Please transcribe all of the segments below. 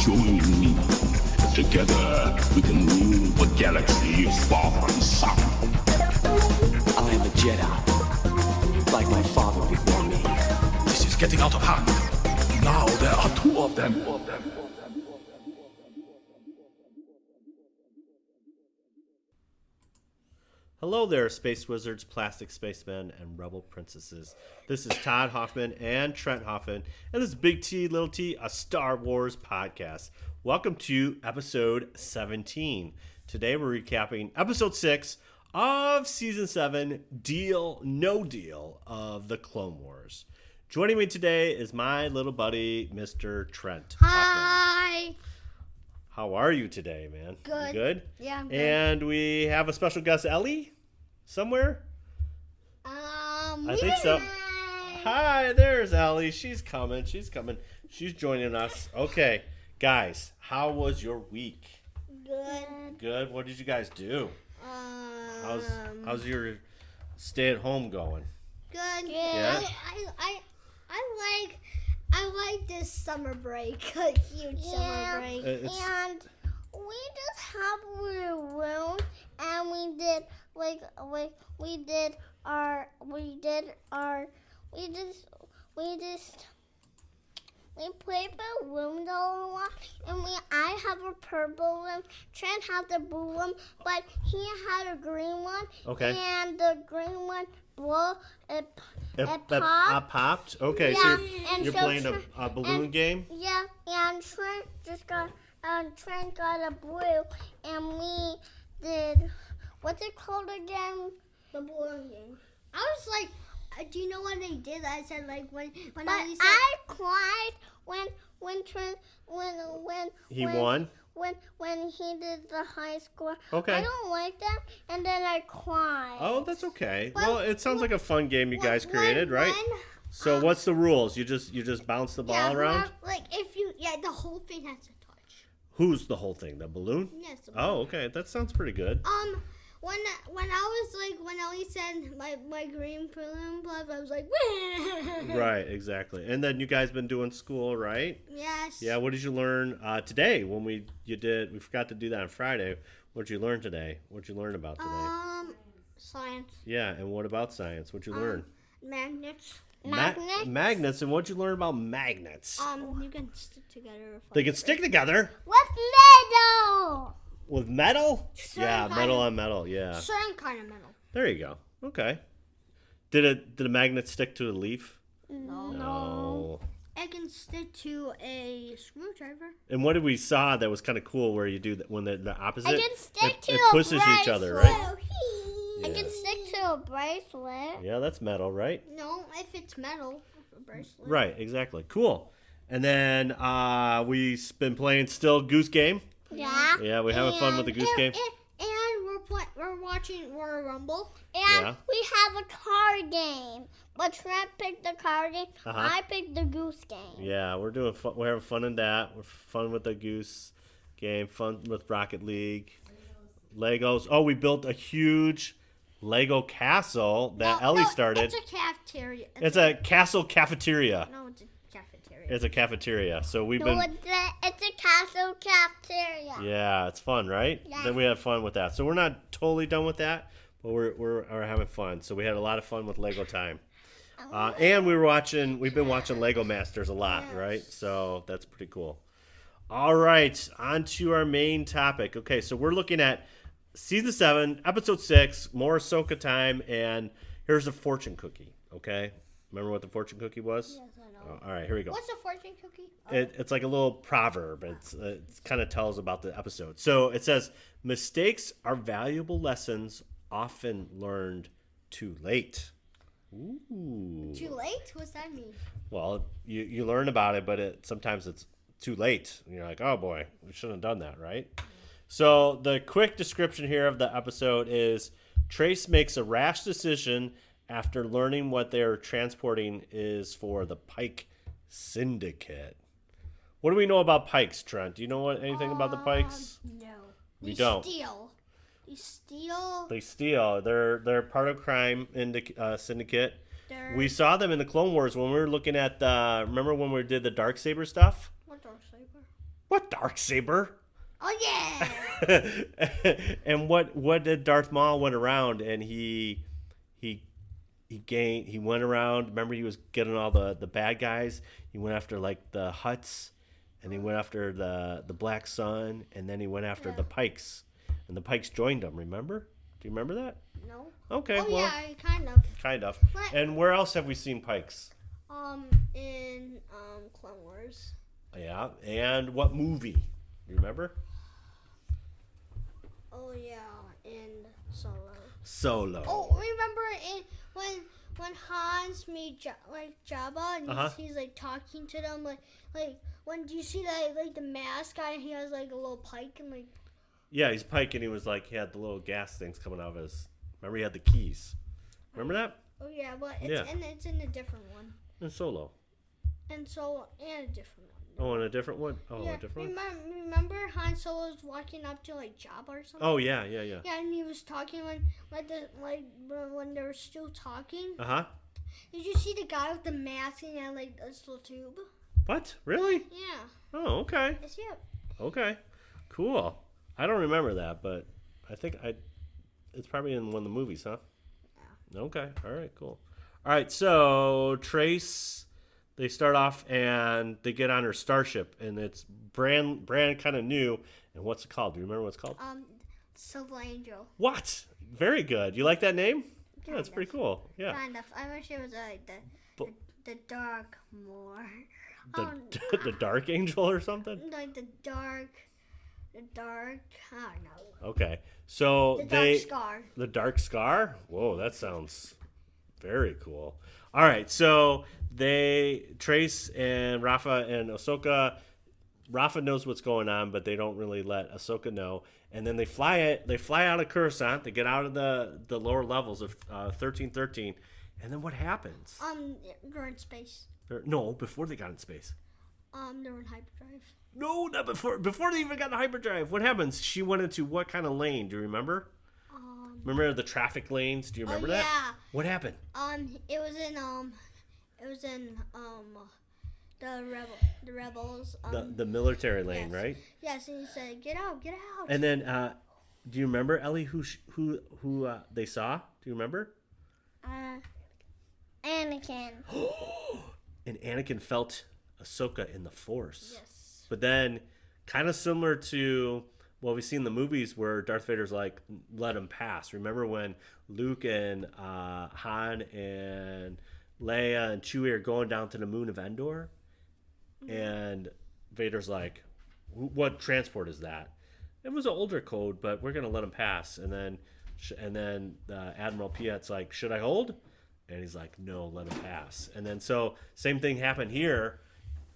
Join me. Together we can rule the galaxy far from sun. I am a Jedi, like my father before me. This is getting out of hand. Now there are two of them. Hello there, Space Wizards, Plastic Spacemen, and Rebel Princesses. This is Todd Hoffman and Trent Hoffman, and this is Big T, Little T, a Star Wars podcast. Welcome to episode 17. Today we're recapping episode 6 of season 7, Deal No Deal of the Clone Wars. Joining me today is my little buddy, Mr. Trent Hoffman. Hi. How are you today, man? Good. You good? Yeah, I'm good. And we have a special guest, Ellie, somewhere? I think so. Hi, there's Ellie. She's coming. She's joining us. Okay, guys, how was your week? Good. Good. What did you guys do? How's your stay-at-home going? Good. Yeah? I like this summer break. A huge summer break. And we just have a room, and we played the room a lot, and I have a purple room. Trent has the blue room, but he had a green one. Okay. And the green one it popped. Popped? Okay, Yeah, so and you're so playing a balloon game? Yeah, and Trent got a blue, and we did, what's it called again? The balloon game. I was like, do you know what they did? I said when But I said, I cried when He won? When he did the high score. Okay. I don't like that, and then I cried. Oh, that's okay. But Well, it sounds like a fun game you guys created, right? So what's the rules? You just bounce the ball around? The whole thing has to touch. Who's the whole thing? The balloon? Yes. The Oh, okay. That sounds pretty good. When Ellie said my green balloon plus, I was like, Right, exactly. And then you guys been doing school, right? Yes. Yeah, what did you learn today when we forgot to do that on Friday. What did you learn today? What did you learn about today? Science. Yeah, and what about science? What did you learn? Magnets. Magnets, and what did you learn about magnets? You can stick together. They can stick together With metal. with metal? Yeah, kind metal of- on metal, yeah. Certain kind of metal. There you go. Okay. Did a magnet stick to a leaf? No. It can stick to a screwdriver. And what did we saw that was kind of cool where you do that when the opposite? I can stick to it a pushes each other, bracelet. right? I can stick to a bracelet. Yeah, that's metal, right? No, if it's metal, a bracelet. Right, exactly. Cool. And then we've been playing still Goose Game. Yeah. Yeah, we're having fun with the Goose Game. And we're watching Royal Rumble. And Yeah. we have a card game. But Trent picked the card game. Uh-huh. I picked the goose game. Yeah, we're doing fun. We're having fun in that. We're fun with the Goose Game. Fun with Rocket League. Legos. Oh, we built a huge Lego castle that Ellie started. It's a cafeteria. It's a castle cafeteria. No, it's a cafeteria. It's a cafeteria. So we've No, been. it's a castle cafeteria. Yeah, it's fun, right? Yeah. Then we had fun with that. So we're not totally done with that, but we're having fun. So we had a lot of fun with Lego time. And we've been watching Lego Masters a lot, right? So that's pretty cool. All right, on to our main topic. Okay, so we're looking at season 7, episode 6, more Ahsoka time, and here's a fortune cookie. Okay, remember what the fortune cookie was? Yes, I know. All right, here we go. What's a fortune cookie? It's like a little proverb. It kind of tells about the episode. So it says, mistakes are valuable lessons often learned too late. Ooh. Too late? What's that mean? Well, you learn about it, but sometimes it's too late. And you're like, oh boy, we shouldn't have done that, right? So the quick description here of the episode is Trace makes a rash decision after learning what they're transporting is for the Pike Syndicate. What do we know about Pykes, Trent? Do you know anything about the Pykes? No. We don't. Steal. They steal. They steal. They're part of crime syndicate. We saw them in the Clone Wars when we were looking at remember when we did the Darksaber stuff? What Darksaber? What Darksaber? Oh yeah. And what did Darth Maul went around and he went around. Remember, he was getting all the bad guys. He went after like the Hutts, and he went after the Black Sun, and then he went after the Pykes, and the Pykes joined him. Remember? Do you remember that? No. Okay. Oh well, yeah, kind of. kind of. What? And where else have we seen Pykes? In Clone Wars. Yeah. And what movie? Do you remember? Oh yeah, in Solo. Solo. Oh, remember when Hans made Jabba and he's like talking to them like when do you see that like the mask guy and he has like a little pike and like. Yeah, he's Pike, and he had the little gas things coming out of his. Remember, he had the keys. Remember that? Oh yeah, but it's in a different one. In Solo. And Solo and a different one. Oh, and a different one? Oh, Yeah, a different one? remember Han Solo was walking up to like Jabba or something? Oh, yeah. Yeah, and he was talking when they were still talking. Uh-huh. Did you see the guy with the mask and had like this little tube? What? Really? Yeah. Oh, okay. Yes, yeah. Okay. Cool. I don't remember that, but I think it's probably in one of the movies, huh? Yeah. Okay. All right, cool. All right, so Trace, they start off and they get on her starship, and it's brand kind of new. And what's it called? Do you remember what it's called? Silver Angel. What? Very good. You like that name? Yeah, it's pretty cool. Yeah. Kind of. I wish it was like the dark more. The Dark Angel or something? Like the dark. I don't know. Okay. So The Dark Scar. The Dark Scar? Whoa, that sounds very cool. All right, so Trace and Rafa and Ahsoka, Rafa knows what's going on, but they don't really let Ahsoka know. And then they fly out of Coruscant. They get out of the lower levels of 1313. And then what happens? They're in space. No, before they got in space. They're in hyperdrive. No, not before. Before they even got in hyperdrive. What happens? She went into what kind of lane? Do you remember? Remember the traffic lanes? Do you remember that? Yeah. What happened? It was in the rebels. The military lane, yes. right? Yes, and he said, "Get out, get out." And then, do you remember, Ellie, who they saw? Do you remember? Anakin. And Anakin felt Ahsoka in the Force. Yes. But then, kind of similar to what we see in the movies where Darth Vader's like, let him pass. Remember when Luke and Han and Leia and Chewie are going down to the moon of Endor? And Vader's like, what transport is that? It was an older code, but we're going to let him pass. And then Admiral Piet's like, should I hold? And he's like, no, let him pass. And then so same thing happened here.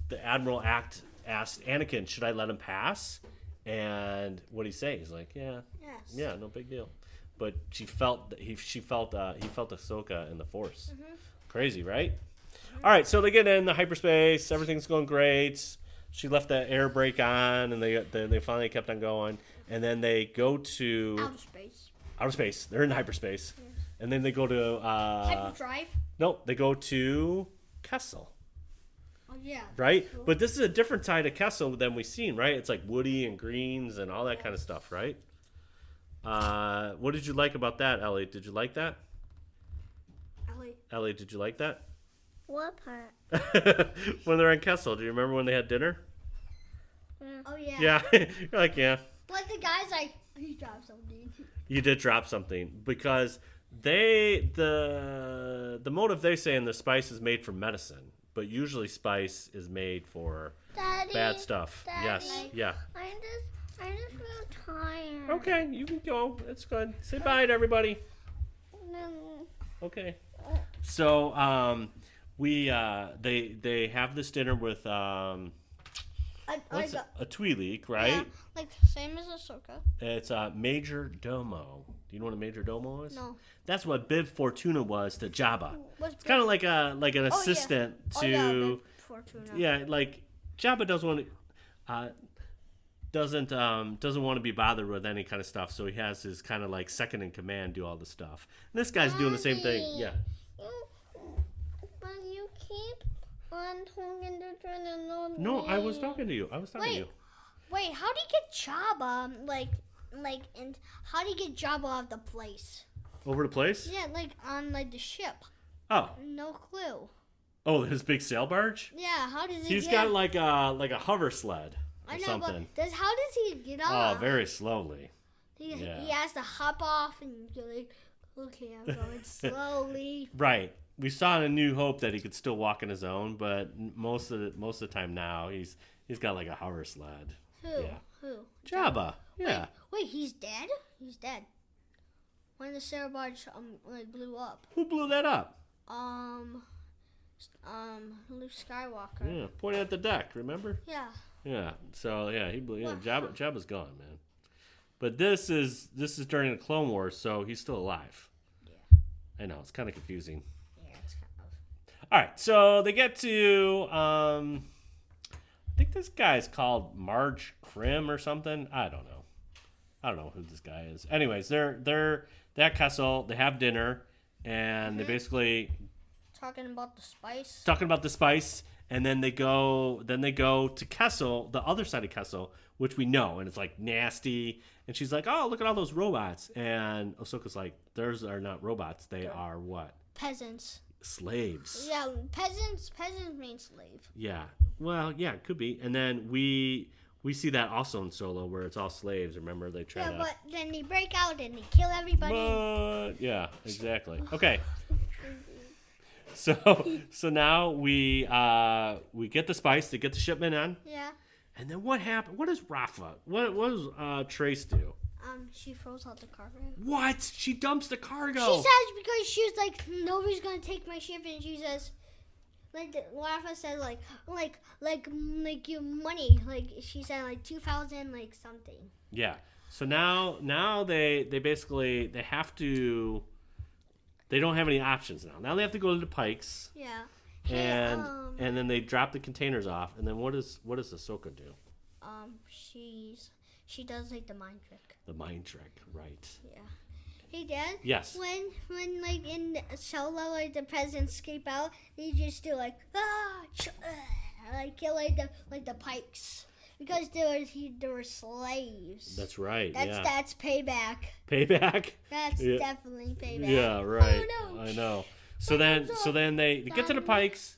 The Admiral asked Anakin, should I let him pass? And what did he say? He's like, yeah, Yes. yeah, no big deal. But he felt Ahsoka in the Force. Mm-hmm. Crazy, right? All right, so they get in the hyperspace. Everything's going great. She left the air brake on, and they finally kept on going. And then they go to Outer space. outer space. They're in hyperspace, and then they go to Hyperdrive. no, they go to Kessel. Oh yeah. Right? But this is a different side of Kessel than we've seen, right? It's like woody and greens and all that kind of stuff, right? What did you like about that, Ellie? Did you like that? Ellie, did you like that? What part? When they're in Kessel, do you remember when they had dinner? Oh yeah. Yeah. You're like, yeah. But the guy's like, he dropped something. You did drop something because the motive they say in the spice is made for medicine, but usually spice is made for Daddy, bad stuff. Daddy, Yes. Yeah. I just feel tired. Okay, you can go. It's good. Say bye to everybody. No. Okay. So they have this dinner with a Twi'lek, right? Yeah, like same as Ahsoka. It's Major Domo. Do you know what a Major Domo is? No. That's what Bib Fortuna was to Jabba. What's It's kind of like an assistant to Bib Fortuna. yeah, like Jabba doesn't want to be bothered with any kind of stuff, so he has his kind of like second in command do all the stuff. And this guy's doing the same thing. Yeah. But you keep on talking to trying to know. No, I was talking to you. I was talking to you. Wait, how do you get Jabba? And how do you get Jabba out of the place? Over the place? Yeah, like on like the ship. Oh. No clue. Oh, his big sail barge? Yeah, how does he He's get... got like a hover sled or I know, something. but how does he get Oh, off? very slowly. He yeah. has to hop off and go like, okay, I'm going slowly. Right. We saw in A New Hope that he could still walk on his own, but most of the time now he's got like a hover sled. Who? Yeah. Who? Jabba. Yeah. Wait, he's dead? He's dead. When the sail barge like blew up. Who blew that up? Luke Skywalker. Yeah, pointed at the deck. Remember? Yeah. Yeah. So yeah, he blew. Yeah, What? Jabba's gone, man. But this is during the Clone Wars, so he's still alive. Yeah. I know it's kind of confusing. Yeah, it's kind of. All right, so they get to I think this guy's called Marge Krim or something. I don't know who this guy is. Anyways, they're at Kessel. They have dinner, and they basically Talking about the spice. talking about the spice, and then they go to Kessel, the other side of Kessel, which we know, and it's like nasty. And she's like, "Oh, look at all those robots." And Ahsoka's like, "Those are not robots. They are what? Peasants. Slaves." Yeah, peasants mean slave. Yeah. Well, yeah, it could be. And then we see that also in Solo, where it's all slaves. Remember, they try Yeah, to. but then they break out and they kill everybody. But yeah, exactly. Okay. So now we get the spice to get the shipment on, Yeah. and then what happened? What does Rafa? What does Trace do? She throws out the cargo. What? She dumps the cargo. She says because she was like, nobody's gonna take my ship, and she says, like Rafa said, like your money, like she said, like 2,000, like something. Yeah. So now they basically they have to. They don't have any options now. Now they have to go to the Pykes. Yeah. And then they drop the containers off. And then what does Ahsoka do? She does like the mind trick. The mind trick, right? Yeah. Hey, Dad. Yes. When like in Solo, like the peasants escape out, they just do like like kill like the Pykes because they were slaves. That's right. That's payback. Payback. That's Yeah. definitely payback. Yeah, right. Oh, no. I know. So then they get to the Pykes.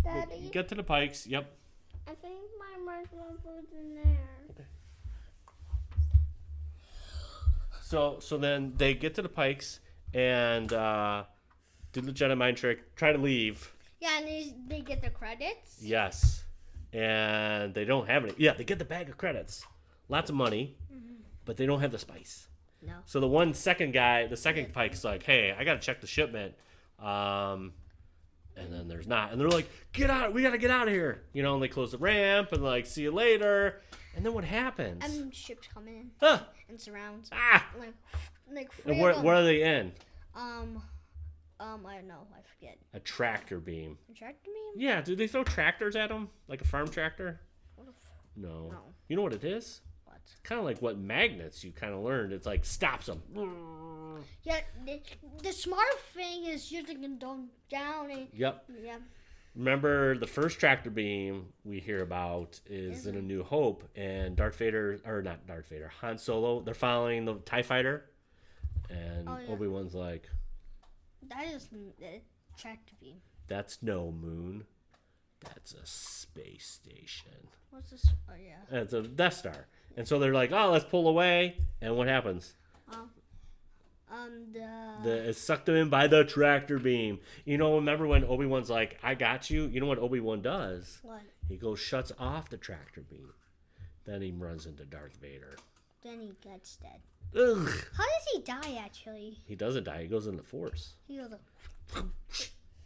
Daddy, Get to the Pykes. Yep. I think my marshmallow food's in there. So then they get to the Pykes and do the Jedi mind trick. Try to leave. Yeah, and they get the credits. Yes. And they don't have any. Yeah, they get the bag of credits. Lots of money. But they don't have the spice. No. So the second Pike's like, "Hey, I got to check the shipment." And then there's not. And they're like, "Get out. We got to get out of here." You know, and they close the ramp and like, "See you later." And then what happens? And ships come in Huh. and surrounds. Ah. Like And where are they in? I don't know. I forget. A tractor beam. A tractor beam? Yeah, do they throw tractors at them? Like a farm tractor? No. No. You know what it is? What? Kind of like what magnets you kind of learned. It's like stops them. Yeah, the smart thing is you can go down and Yep. yeah. Remember the first tractor beam we hear about is in A New Hope, and Han Solo, they're following the TIE fighter, and Obi-Wan's like, That is the tractor beam. "That's no moon. That's a space station." What's this? Oh yeah. And it's a Death Star. And so they're like, "Oh, let's pull away." And what happens? It's sucked them in by the tractor beam. You know, remember when Obi-Wan's like, "I got you"? You know what Obi-Wan does? What? He shuts off the tractor beam. Then he runs into Darth Vader. Then he gets dead. Ugh. How does he die actually? He doesn't die. He goes in the Force. He goes.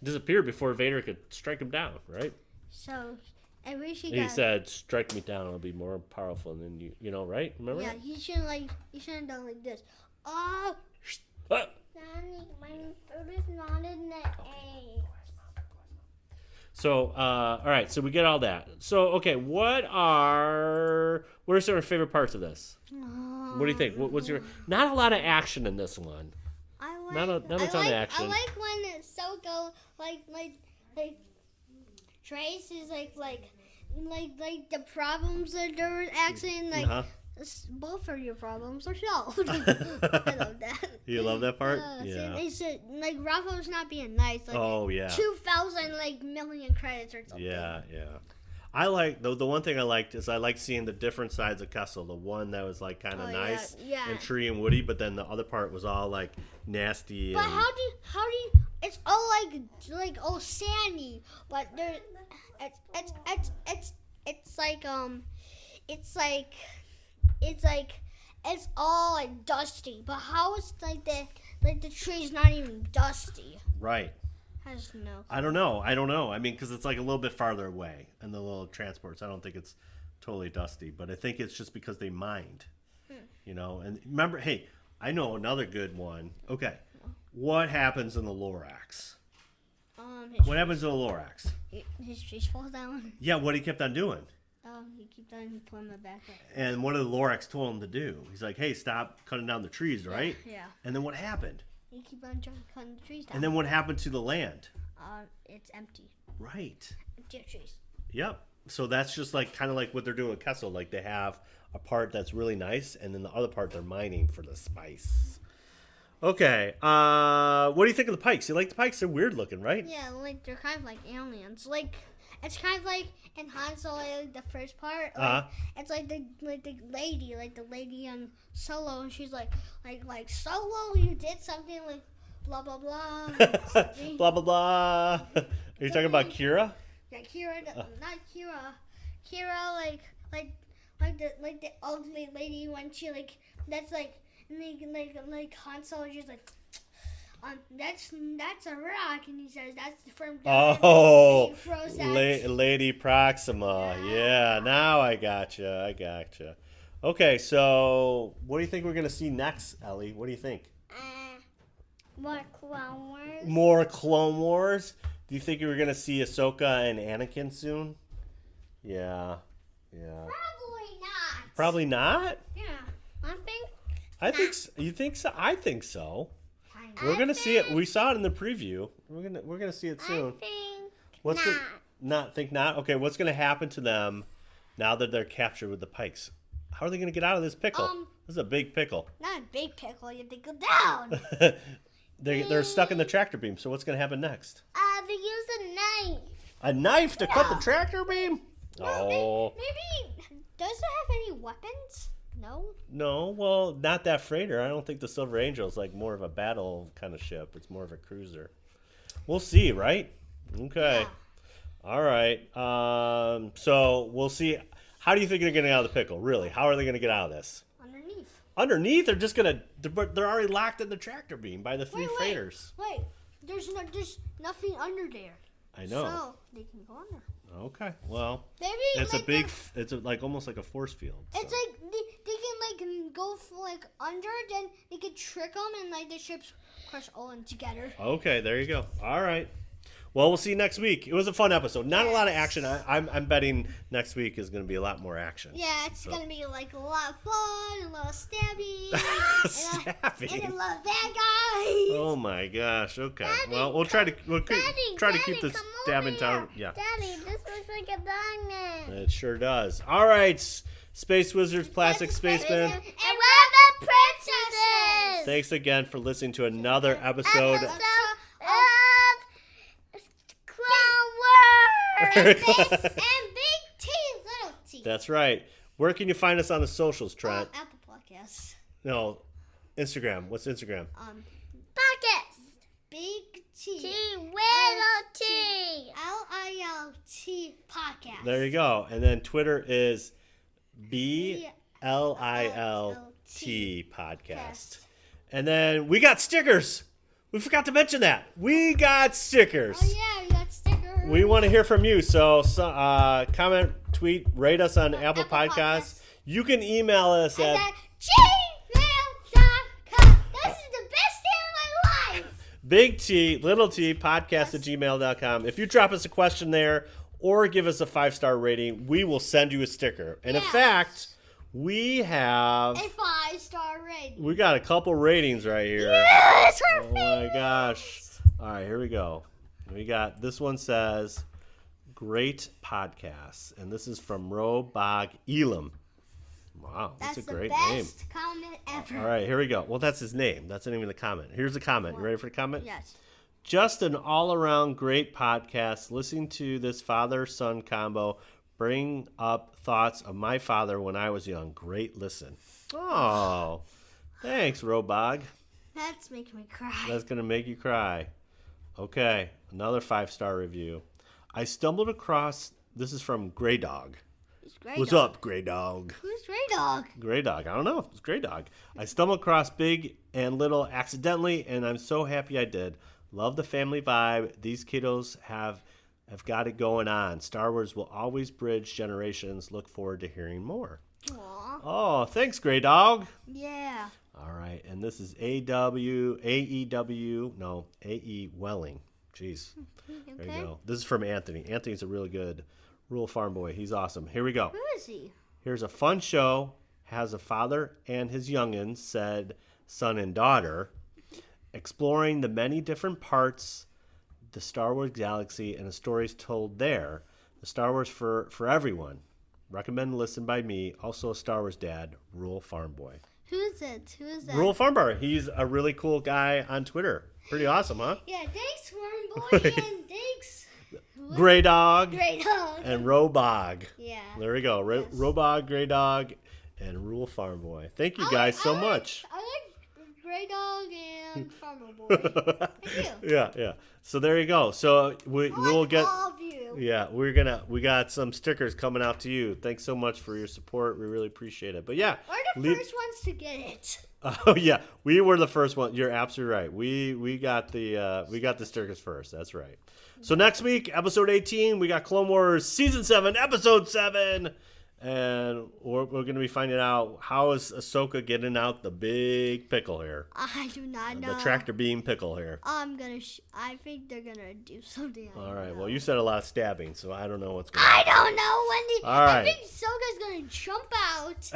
Disappeared before Vader could strike him down, right? So I wish he He got. said, "Strike me down. I'll be more powerful than you." You know, right? Remember? Yeah, he shouldn't have done like this. Oh. Ah! Daddy, my food is not in the egg. So, all right. So we get all that. So, okay. What are some of your favorite parts of this? What do you think? What's your? Not a lot of action in this one. I like. Not a ton of action. I like when Ahsoka like Trace is like like the problems that they're asking, like both of your problems are solved. I love that. You love that part? Yeah. They said like Rafa's not being nice. Like, oh yeah. 2,000 million credits or something. Yeah. I like the one thing I liked is I liked seeing the different sides of Kessel. The one that was like kind of nice and tree and woody, but then the other part was all like nasty. But how do you? It's all like all sandy, but there, it's all like dusty. But how is like the tree's not even dusty? Right. I don't know. I mean, because it's like a little bit farther away in the little transports. I don't think it's totally dusty, but I think it's just because they mined. You know, and remember, hey, I know another good one. Okay, what happens in the Lorax? What happens in the Lorax? His trees fall down. Yeah, what he kept on doing. He kept on pulling the back up. And what did the Lorax told him to do? He's like, hey, stop cutting down the trees, right? Yeah. And then what happened? He keep on cutting the trees down. And then what happened to the land? It's empty. Right. Empty of trees. Yep. So that's just like kind of like what they're doing with Kessel. Like they have a part that's really nice, and then the other part they're mining for the spice. Okay. What do you think of the Pykes? You like the Pykes? They're weird looking, right? Yeah, like they're kind of like aliens. Like it's kind of like in Han Solo, like the first part. Like, it's like the lady on Solo, and she's like Solo, you did something like blah blah blah. Blah blah blah. Are you talking about Kira? Yeah, Kira, not Kira. Kira, like the old lady when she that's like Han Solo, she's like. That's a rock, and he says that's from. Oh, Lady Proxima. Yeah, now I gotcha. Okay, so what do you think we're gonna see next, Ellie? What do you think? More Clone Wars. More Clone Wars. Do you think we're gonna see Ahsoka and Anakin soon? Yeah. Probably not. Probably not. Yeah, I think. You think so? I think so. We're gonna see it. We saw it in the preview. We're gonna see it soon. Think not. Okay, what's gonna happen to them now that they're captured with the Pykes? How are they gonna get out of this pickle? This is a big pickle. Not a big pickle. You have to go down. They're stuck in the tractor beam. So what's gonna happen next? They use a knife. A knife to cut the tractor beam? No, maybe. Does it have any weapons? No, well, not that freighter. I don't think the Silver Angel is like more of a battle kind of ship. It's more of a cruiser. We'll see, right? Okay. Yeah. All right. So we'll see. How do you think they're getting out of the pickle? Really? How are they going to get out of this? Underneath? They're just going to. They're already locked in the tractor beam by the three freighters. Wait. There's nothing under there. I know. So they can go under. Okay. Well, maybe it's it's like almost like a force field. So. It's like they can go under, then they can trick them, and the ships crush all in together. Okay, there you go. All right. Well, we'll see you next week. It was a fun episode. Not a lot of action. I'm betting next week is going to be a lot more action. Yeah, it's going to be a lot of fun, a lot of stabbing, stabbing, and a lot of bad guys. Oh my gosh. Okay. Daddy, well, we'll try to keep this stabbing down. Yeah. Daddy, this looks like a diamond. It sure does. All right, Space Wizards, Plastic Spacemen, and we're the princesses. Thanks again for listening to another episode of Clone Wars. and Big T, Little T. That's right. Where can you find us on the socials, Trent? Apple Podcasts. No, Instagram. What's Instagram? Podcast. Big T. Little T. LIL T Podcast. There you go. And then Twitter is BLILT Podcast. And then we got stickers. We forgot to mention that. We got stickers. Oh, yeah, we got stickers. We want to hear from you. So comment, tweet, rate us on Apple Podcasts. You can email us at gmail.com. This is the best day of my life. Big T, Little T, podcast at gmail.com. If you drop us a question there or give us a 5-star rating, we will send you a sticker. And in fact, we have a 5-star rating. We got a couple ratings right here. Yes, oh my gosh. All right, here we go. We got this one says, great podcasts. And this is from Robog Elam. Wow, that's a great name. That's the best comment ever. All right, here we go. Well, that's his name. That's not even the comment. Here's the comment. You ready for the comment? Yes. Just an all-around great podcast. Listening to this father-son combo bring up thoughts of my father when I was young. Great listen. Oh, thanks, Robog. That's making me cry. That's going to make you cry. Okay, another 5-star review. I stumbled across, this is from Grey Dog. It's Grey What's Dog. up, Grey Dog? Who's Grey Dog? Grey Dog. I don't know. It's Grey Dog. I stumbled across Big and Little accidentally, and I'm so happy I did. Love the family vibe. These kiddos have got it going on. Star Wars will always bridge generations. Look forward to hearing more. Aw. Oh, thanks, Grey Dog. Yeah. All right, and this is AE Welling. Jeez. There you go. This is from Anthony. Anthony's a really good rural farm boy. He's awesome. Here we go. Who is he? Here's a fun show. Has a father and his youngins, said son and daughter, exploring the many different parts, the Star Wars galaxy, and the stories told there. The Star Wars for everyone. Recommend and listen by me. Also a Star Wars dad, rural farm boy. Who is it? Who is that? Rural farm boy. He's a really cool guy on Twitter. Pretty awesome, huh? Yeah, thanks, Worm Boy, and thanks. Grey Dog. Grey Dog. And Robog. Yeah. There we go. Yes. Robog, Grey Dog, and Rural Farm Boy. Thank you guys so much. I like Grey Dog and Farmer Boy. Thank you. Yeah. So there you go. So we'll get. All of you. Yeah, we got some stickers coming out to you. Thanks so much for your support. We really appreciate it. But yeah, We're the first ones to get it. Oh yeah, we were the first one. You're absolutely right. We got the stickers first. That's right. So next week, episode 18, we got Clone Wars season 7, episode 7, and we're going to be finding out how is Ahsoka getting out the big pickle here, I do not know. the tractor beam pickle here. I think they're gonna do something. All right. Well, you said a lot of stabbing, so I don't know what's going on. I don't know, Wendy. All right. I think Soga's gonna jump out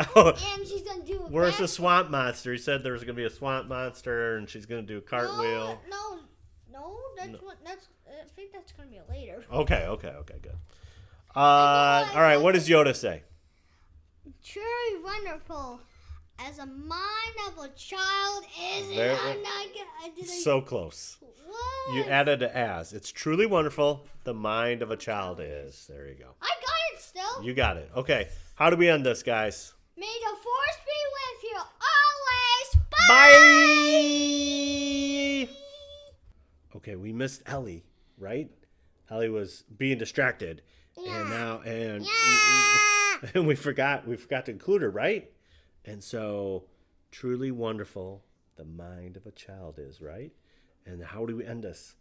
and she's gonna do a Where's the back- swamp monster? He said there was going to be a swamp monster, and she's going to do a cartwheel. No, that's I think that's gonna be later. Okay, good. All right, what does Yoda say? Truly wonderful. As a mind of a child is Very- I'm not gonna. So close. What? You added an as. It's truly wonderful. The mind of a child is. There you go. I got it still. You got it. Okay. How do we end this, guys? May the force be with you always. Bye. Okay, we missed Ellie, right? Ellie was being distracted, and we forgot to include her, right? And so, truly wonderful, the mind of a child is, right? And how do we end this?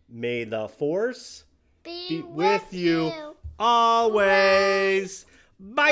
May the force be with you always. Bye.